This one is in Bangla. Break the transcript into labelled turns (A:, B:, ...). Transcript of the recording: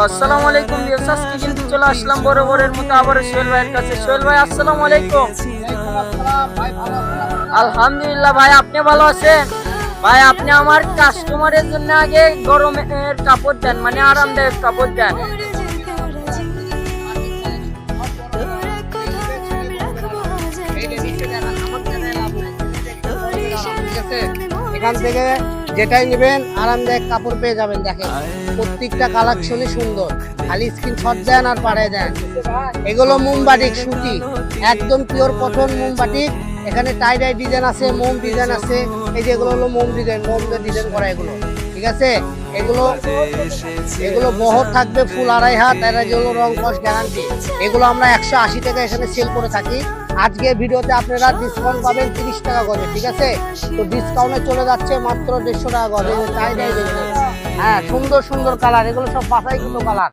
A: আসসালামু আলাইকুম ভিউয়ার্স, কি কিন্তু চলে আসলাম বরাবরের মতো আবার সোহেল ভাইয়ের কাছে। সোহেল ভাই আসসালামু আলাইকুম। আলহামদুলিল্লাহ ভাই, আপনি ভালো আছেন? ভাই আপনি আমার কাস্টমারের জন্য আগে গরমের কাপড় দেন, মানে আরামদায়ক কাপড় দেন।
B: এখান থেকে যেটাই নেবেন আরামদায়ক কাপড় পেয়ে যাবেন। দেখেন প্রত্যেকটা কালেকশনই সুন্দর, খালি স্ক্রিনশট দেন আর পাঠিয়ে দেন। এগুলো মোমবাটিক সুতি, একদম পিওর কটন মোমবাটিক। এখানে টাই ডাই ডিজাইন আছে, মোম ডিজাইন আছে। এই যে এগুলো হলো মোম ডিজাইন, মোম দিয়ে ডিজাইন করা এগুলো, ঠিক আছে। এগুলো বহর থাকবে ফুল 2.5 হাত, এর হলো রং কস গ্যারান্টি। এগুলো আমরা 180 টাকা এখানে সেল করে থাকি। আজকে ভিডিওতে আপনারা ডিসকাউন্ট পাবেন 30 টাকা করে, ঠিক আছে। তো ডিসকাউন্টে চলে যাচ্ছে মাত্র 150 টাকা করে। টাই ডাই দেখবেন, হ্যাঁ সুন্দর সুন্দর কালার, এগুলো সব বাছাইকৃত কালার।